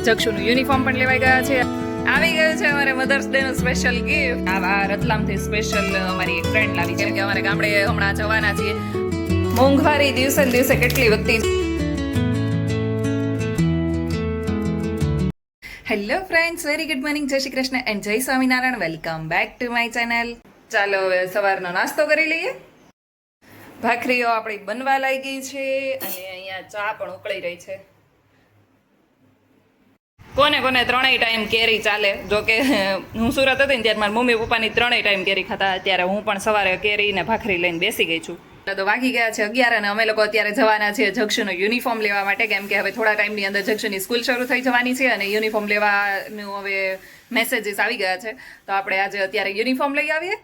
જક્ષુનું uniform પણ લેવાઈ ગયા છે. આવી ગયું છે અમારે મધર્સ ડે નું સ્પેશિયલ ગિફ્ટ. આ રતલામથી સ્પેશિયલ અમારી એક ફ્રેન્ડ લાવી છે કે અમારે ગામડે હમણાં જવાના છીએ. મોંઘવારી દિવસે ને દિવસે કેટલી વધતી. Hello friends, very good morning, જય શ્રી કૃષ્ણ એન્ડ જય Swaminarayan. Welcome back to my channel. ચાલો હવે સવારનો નાસ્તો કરી લઈએ. ભાખરીઓ આપણી બનવા લાગી છે અને અહીંયા ચા પણ ઉકળી રહી છે. કોને કોને ત્રણેય ટાઈમ કેરી ચાલે? જો કે હું સુરત હતી ને ત્યારે મારા મમ્મી પપ્પાની ત્રણેય ટાઈમ કેરી ખાતા. અત્યારે હું પણ સવારે કેરી ને ભાખરી લઈને બેસી ગઈ છું. તો વાગી ગયા છે 11 અને અમે લોકો અત્યારે જવાના છીએ જક્ષુનો યુનિફોર્મ લેવા માટે, કેમ કે હવે થોડા ટાઈમની અંદર જક્ષુની સ્કૂલ શરૂ થઈ જવાની છે અને યુનિફોર્મ લેવાનું હવે મેસેજીસ આવી ગયા છે. તો આપણે આજે અત્યારે યુનિફોર્મ લઈ આવીએ.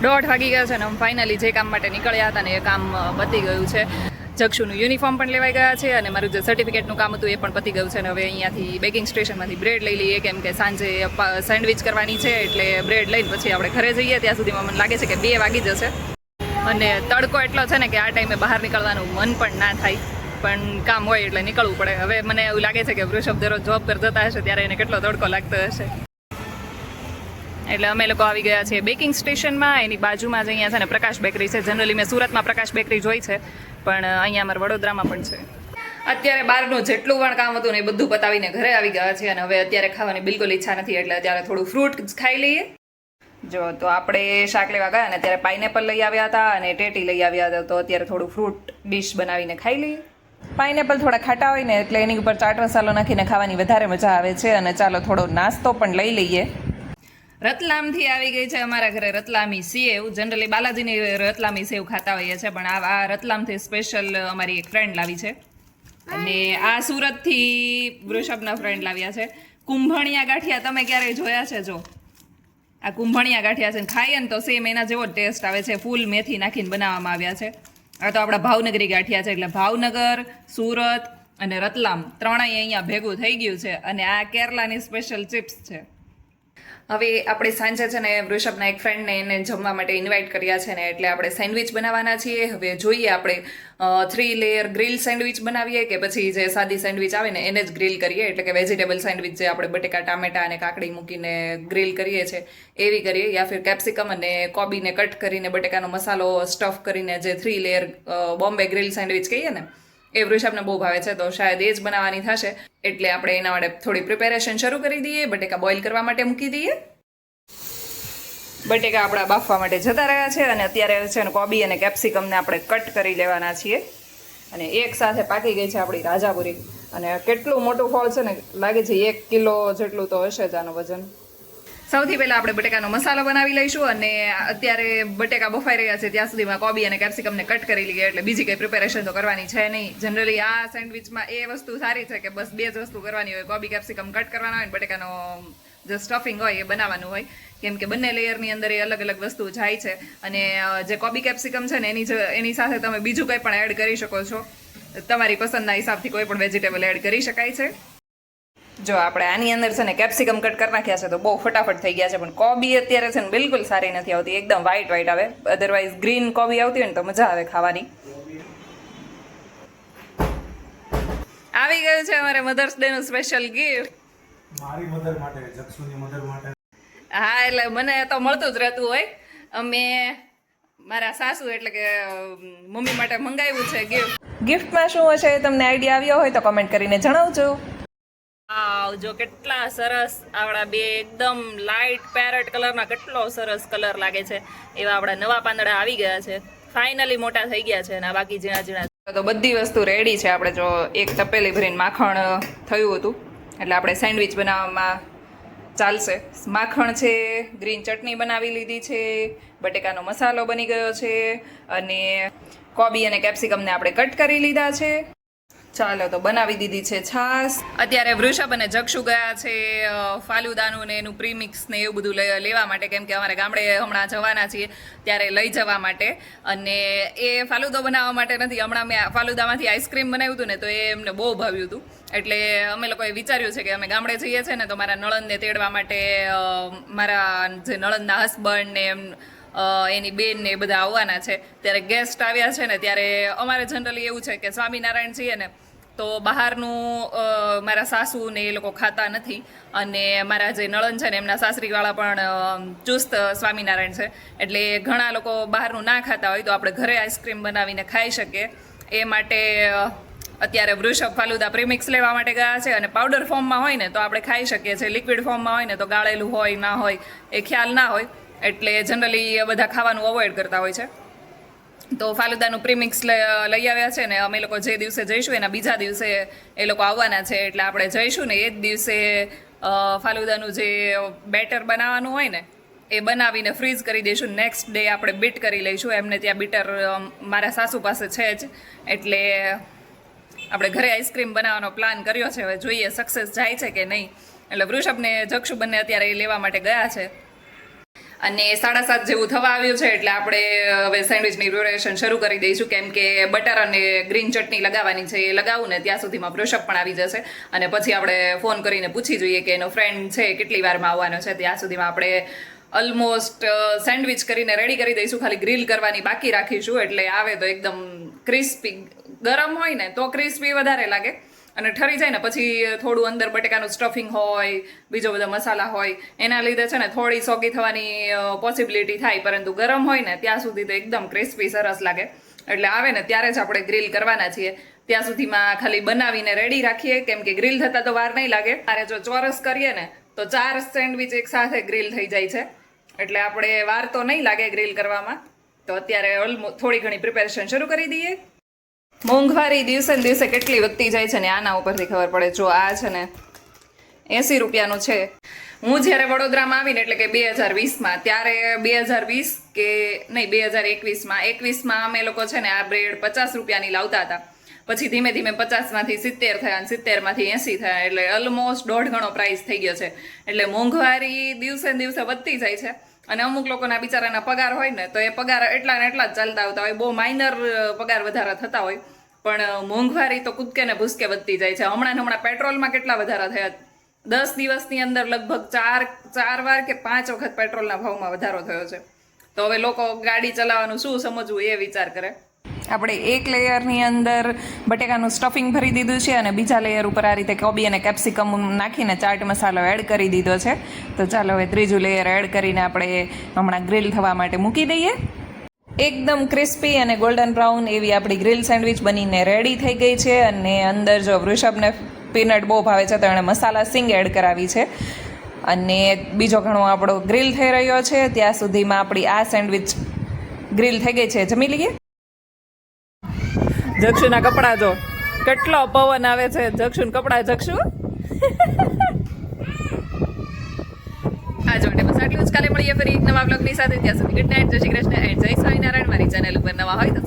દોઢ વાગી ગયા છે અને અમે ફાઇનલી જે કામ માટે નીકળ્યા હતા ને એ કામ પતી ગયું છે. જક્ષુનું યુનિફોર્મ પણ લેવાઈ ગયા છે અને મારું જે સર્ટિફિકેટનું કામ હતું એ પણ પતી ગયું છે. અને હવે અહીંયાથી બેકિંગ સ્ટેશનમાંથી બ્રેડ લઈ લઈએ, કેમ કે સાંજે સેન્ડવિચ કરવાની છે. એટલે બ્રેડ લઈને પછી આપણે ઘરે જઈએ. ત્યાં સુધીમાં મને લાગે છે કે 2 વાગી જશે. અને તડકો એટલો છે ને કે આ ટાઈમે બહાર નીકળવાનું મન પણ ના થાય, પણ કામ હોય એટલે નીકળવું પડે. હવે મને એવું લાગે છે કે વૃષભ દરરોજ જોબ પર જતા હશે ત્યારે એને કેટલો તડકો લાગતો હશે. એટલે અમે લોકો આવી ગયા છીએ બેકિંગ સ્ટેશનમાં. એની બાજુમાં જ અહીંયા છે ને પ્રકાશ બેકરી છે. જનરલી મેં સુરતમાં પ્રકાશ બેકરી જોઈ છે, પણ અહીંયા અમારે વડોદરામાં પણ છે. અત્યારે બહારનું જેટલું પણ કામ હતું ને એ બધું પતાવીને ઘરે આવી ગયા છે અને હવે અત્યારે ખાવાની બિલકુલ ઈચ્છા નથી, એટલે અત્યારે થોડું ફ્રૂટ ખાઈ લઈએ. જો તો આપણે શાક લેવા ગયા અને અત્યારે પાઇનેપલ લઈ આવ્યા હતા અને ટેટી લઈ આવ્યા હતા. તો અત્યારે થોડું ફ્રૂટ ડીશ બનાવીને ખાઈ લઈએ. પાઇનેપલ થોડા ખાટા હોય ને એટલે એની ઉપર ચાટ મસાલો નાખીને ખાવાની વધારે મજા આવે છે. અને ચાલો થોડો નાસ્તો પણ લઈ લઈએ. રતલામથી આવી ગઈ છે અમારા ઘરે રતલામી સેવ. જનરલી બાલાજીની રતલામી સેવ ખાતા હોઈએ છે, પણ આ રતલામથી સ્પેશિયલ અમારી એક ફ્રેન્ડ લાવી છે. અને આ સુરતથી વૃષભના ફ્રેન્ડ લાવ્યા છે. કુંભણિયા ગાંઠિયા તમે ક્યારેય જોયા છે? જો આ કુંભણિયા ગાંઠિયા છે, ખાઈએ ને તો સેમ એના જેવો ટેસ્ટ આવે છે. ફૂલ મેથી નાખીને બનાવવામાં આવ્યા છે. આ તો આપણા ભાવનગરી ગાંઠિયા છે, એટલે ભાવનગર, સુરત અને રતલામ ત્રણેય અહીંયા ભેગું થઈ ગયું છે. અને આ કેરલાની સ્પેશિયલ ચિપ્સ છે. હવે આપણે સાંજે છે ને વૃષભના એક ફ્રેન્ડને એને જમવા માટે ઇન્વાઇટ કર્યા છે ને, એટલે આપણે સેન્ડવિચ બનાવવાના છીએ. હવે જોઈએ આપણે 3 લેયર ગ્રીલ સેન્ડવિચ બનાવીએ કે પછી જે સાદી સેન્ડવિચ આવે ને એને જ ગ્રીલ કરીએ, એટલે કે વેજીટેબલ સેન્ડવિચ જે આપણે બટેકા, ટામેટા અને કાકડી મૂકીને ગ્રીલ કરીએ છીએ એવી કરીએ, યા ફિર કેપ્સિકમ અને કોબીને કટ કરીને બટેકાનો મસાલો સ્ટફ કરીને જે 3 લેયર બોમ્બે ગ્રીલ સેન્ડવિચ કહીએ ને એ વૃષભને બહુ ભાવે છે. તો શાયદ એ જ બનાવવાની થશે, એટલે આપણે એના માટે થોડી પ્રિપેરેશન શરૂ કરી દઈએ. બટેકા બોઇલ કરવા માટે મૂકી દઈએ. બટેકા આપણા બાફવા માટે જતા રહ્યા છે અને અત્યારે છે ને કોબી અને કેપ્સિકમને આપણે કટ કરી લેવાના છીએ. અને એક સાથે પાકી ગઈ છે આપણી રાજાપુરી. અને કેટલું મોટું ફળ છે ને, લાગે છે 1 કિલો જેટલું તો હશે જ આનું વજન. સૌથી પહેલાં આપણે બટેકાનો મસાલો બનાવી લઈશું. અને અત્યારે બટેકા બફાઈ રહ્યા છે ત્યાં સુધીમાં કોબી અને કેપ્સિકમને કટ કરી લઈએ, એટલે બીજી કંઈ પ્રિપેરેશન તો કરવાની છે નહીં. જનરલી આ સેન્ડવિચમાં એ વસ્તુ સારી છે કે બસ 2 જ વસ્તુ કરવાની હોય. કોબી કેપ્સિકમ કટ કરવાના હોય, બટેકાનો જે સ્ટફિંગ હોય એ બનાવવાનું હોય, કેમ કે બંને લેયરની અંદર એ અલગ અલગ વસ્તુ જાય છે. અને જે કોબી કેપ્સિકમ છે ને એની સાથે તમે બીજું કંઈ પણ એડ કરી શકો છો. તમારી પસંદના હિસાબથી કોઈ પણ વેજીટેબલ એડ કરી શકાય છે. જો આપણે આની અંદર છે ને કેપ્સિકમ કટ કરી નાખ્યા છે તો બહુ ફટાફટ થઈ ગયા છે, પણ કોબી અત્યારે છે ને બિલકુલ સારી નથી આવતી. એકદમ વ્હાઈટ આવે. અધરવાઇઝ ગ્રીન કોબી આવતી હોય ને તો મજા આવે ખાવાની. આવી ગયું છે અમારે મધર્સ ડે નું સ્પેશિયલ ગિફ્ટ. મારી મધર માટે, જક્ષુની મધર માટે. હા, એટલે મને તો મળતું જ રહેતું હોય. અમે મારા સાસુ એટલે કે મમ્મી માટે મંગાવ્યું છે ગિફ્ટ. ગિફ્ટમાં શું હશે તમને આઈડિયા આવ્યો હોય તો કમેન્ટ કરીને જણાવજો. જો કેટલા સરસ આવડા બે એકદમ લાઇટ પેરેટ કલરના કેટલો સરસ કલર લાગે છે એવા આપણા નવા પાંદડા આવી ગયા છે. ફાઇનલી મોટા થઈ ગયા છે અને બાકી ઝીણા ઝીણા. તો બધી વસ્તુ રેડી છે. આપણે જો એક તપેલી ભરીને માખણ થયું હતું, એટલે આપણે સેન્ડવિચ બનાવવામાં ચાલશે. માખણ છે, ગ્રીન ચટણી બનાવી લીધી છે, બટેકાનો મસાલો બની ગયો છે અને કોબી અને કેપ્સિકમને આપણે કટ કરી લીધા છે. ચાલો તો બનાવી દીધી છે છાશ. અત્યારે વૃષભ અને જક્ષુ ગયા છે ફાલુદાનું ને એનું પ્રીમિક્સ ને એવું બધું લેવા માટે, કેમ કે અમારે ગામડે હમણાં જવાના છીએ ત્યારે લઈ જવા માટે. અને એ ફાલુદો બનાવવા માટે નથી, હમણાં મેં ફાલુદામાંથી આઈસ્ક્રીમ બનાવ્યું હતું ને તો એ એમને બહુ ભાવ્યું હતું. એટલે અમે લોકોએ વિચાર્યું છે કે અમે ગામડે જઈએ છીએ ને તો મારા નણંદને તેડવા માટે મારા જે નણંદના હસબન્ડ ને એની બેન ને એ બધા આવવાના છે. ત્યારે ગેસ્ટ આવ્યા છે ને ત્યારે અમારે જનરલી એવું છે કે સ્વામિનારાયણ છીએ ને તો બહારનું મારા સાસુ ને એ લોકો ખાતા નથી, અને મારા જે નણંદ છે ને એમના સાસરીવાળા પણ ચુસ્ત સ્વામિનારાયણ છે, એટલે ઘણા લોકો બહારનું ના ખાતા હોય તો આપણે ઘરે આઈસ્ક્રીમ બનાવીને ખાઈ શકીએ. એ માટે અત્યારે વૃષભ ફાલુદા પ્રીમિક્સ લેવા માટે ગયા છે, અને પાવડર ફોર્મમાં હોય ને તો આપણે ખાઈ શકીએ છીએ, લિક્વિડ ફોર્મમાં હોય ને તો ગાળેલું હોય ના હોય એ ખ્યાલ ના હોય, એટલે જનરલી બધા ખાવાનું અવોઇડ કરતા હોય છે. તો ફાલુદાનું પ્રીમિક્સ લઈ આવ્યા છે ને અમે લોકો જે દિવસે જઈશું એના બીજા દિવસે એ લોકો આવવાના છે, એટલે આપણે જઈશું ને એ જ દિવસે ફાલુદાનું જે બેટર બનાવવાનું હોય ને એ બનાવીને ફ્રીઝ કરી દઈશું. નેક્સ્ટ ડે આપણે બીટ કરી લઈશું. એમને ત્યાં બીટર મારા સાસુ પાસે છે જ, એટલે આપણે ઘરે આઈસ્ક્રીમ બનાવવાનો પ્લાન કર્યો છે. હવે જોઈએ સક્સેસ જાય છે કે નહીં. એટલે વૃષભને જક્ષુ બંને અત્યારે એ લેવા માટે ગયા છે, અને 7:30 જેવું થવા આવ્યું છે, એટલે આપણે હવે સેન્ડવિચની પ્રિપેરેશન શરૂ કરી દઈશું, કેમ કે બટર અને ગ્રીન ચટણી લગાવવાની છે. એ લગાવું ને ત્યાં સુધીમાં વૃષભ પણ આવી જશે, અને પછી આપણે ફોન કરીને પૂછી જોઈએ કે એનો ફ્રેન્ડ છે કેટલી વારમાં આવવાનો છે. ત્યાં સુધીમાં આપણે ઓલમોસ્ટ સેન્ડવિચ કરીને રેડી કરી દઈશું, ખાલી ગ્રીલ કરવાની બાકી રાખીશું, એટલે આવે તો એકદમ ક્રિસ્પી. ગરમ હોય ને તો ક્રિસ્પી વધારે લાગે, અને ઠરી જાય ને પછી થોડું અંદર બટેકાનું સ્ટફિંગ હોય, બીજો બધા મસાલા હોય, એના લીધે છે ને થોડી સોગી થવાની પોસિબિલિટી થાય, પરંતુ ગરમ હોય ને ત્યાં સુધી તો એકદમ ક્રિસ્પી સરસ લાગે. એટલે આવે ને ત્યારે જ આપણે ગ્રીલ કરવાના છીએ. ત્યાં સુધીમાં ખાલી બનાવીને રેડી રાખીએ, કેમ કે ગ્રીલ થતાં તો વાર નહીં લાગે. અરે જો ચોરસ કરીએ ને તો 4 સેન્ડવિચ એક સાથે ગ્રીલ થઈ જાય છે, એટલે આપણે વાર તો નહીં લાગે ગ્રીલ કરવામાં. તો અત્યારે થોડી ઘણી પ્રિપેરેશન શરૂ કરી દઈએ. મોંઘવારી દિવસે ને દિવસે કેટલી વધતી જાય છે ને આના ઉપરથી ખબર પડે. જો આ છે ને 80 રૂપિયાનું છે. હું જ્યારે વડોદરામાં આવીને એટલે કે 2020માં, ત્યારે 2020 કે નહીં 2021માં અમે લોકો છે ને આ બ્રેડ 50 રૂપિયાની લાવતા હતા. પછી ધીમે ધીમે 50માંથી 70 થયા, અને 70માંથી 80 થયા, એટલે ઓલમોસ્ટ 1.5 ગણો પ્રાઇસ થઈ ગયો છે. એટલે મોંઘવારી દિવસે ને દિવસે વધતી જાય છે, અને અમુક લોકોના બિચારાના પગાર હોય ને તો એ પગાર એટલા ને એટલા જ ચાલતા આવતા હોય, બહુ માઇનર પગાર વધારા થતા હોય, પણ મોંઘવારી તો કૂદકે ને ભૂસકે વધતી જાય છે. હમણાં પેટ્રોલમાં કેટલા વધારા થયા, 10 દિવસની અંદર લગભગ 4 વાર કે 5 વખત પેટ્રોલના ભાવમાં વધારો થયો છે. તો હવે લોકો ગાડી ચલાવવાનું શું સમજવું એ વિચાર કરે. આપણે એક લેયરની અંદર બટેકાનું સ્ટફિંગ ભરી દીધું છે, અને બીજા લેયર ઉપર આ રીતે કોબી અને કેપ્સિકમ નાખીને ચાટ મસાલો એડ કરી દીધો છે. તો ચાલો હવે ત્રીજું લેયર એડ કરીને આપણે હમણાં ગ્રીલ થવા માટે મૂકી દઈએ. એકદમ ક્રિસ્પી અને ગોલ્ડન બ્રાઉન એવી આપણી ગ્રીલ સેન્ડવિચ બનીને રેડી થઈ ગઈ છે. અને અંદર જો વૃષભને પીનટ બહુ ભાવે છે તો એણે મસાલા સિંગ એડ કરાવી છે, અને બીજો ઘણો આપણો ગ્રીલ થઈ રહ્યો છે. ત્યાં સુધીમાં આપણી આ સેન્ડવિચ ગ્રીલ થઈ ગઈ છે. જમી લઈએ. જક્ષુના કપડાં જો કેટલો પવન આવે છે. જક્ષુન કપડાં જક્ષુ આજ માટે બસ આટલું જ. કાલે મળીએ ફરી એક નવા બ્લોગની સાથે. ત્યાં સુધી ગુડ નાઇટ, જય શ્રી કૃષ્ણ એન્ડ જય સ્વામિનારાયણ. મારી ચેનલ ઉપર નવા હોય તો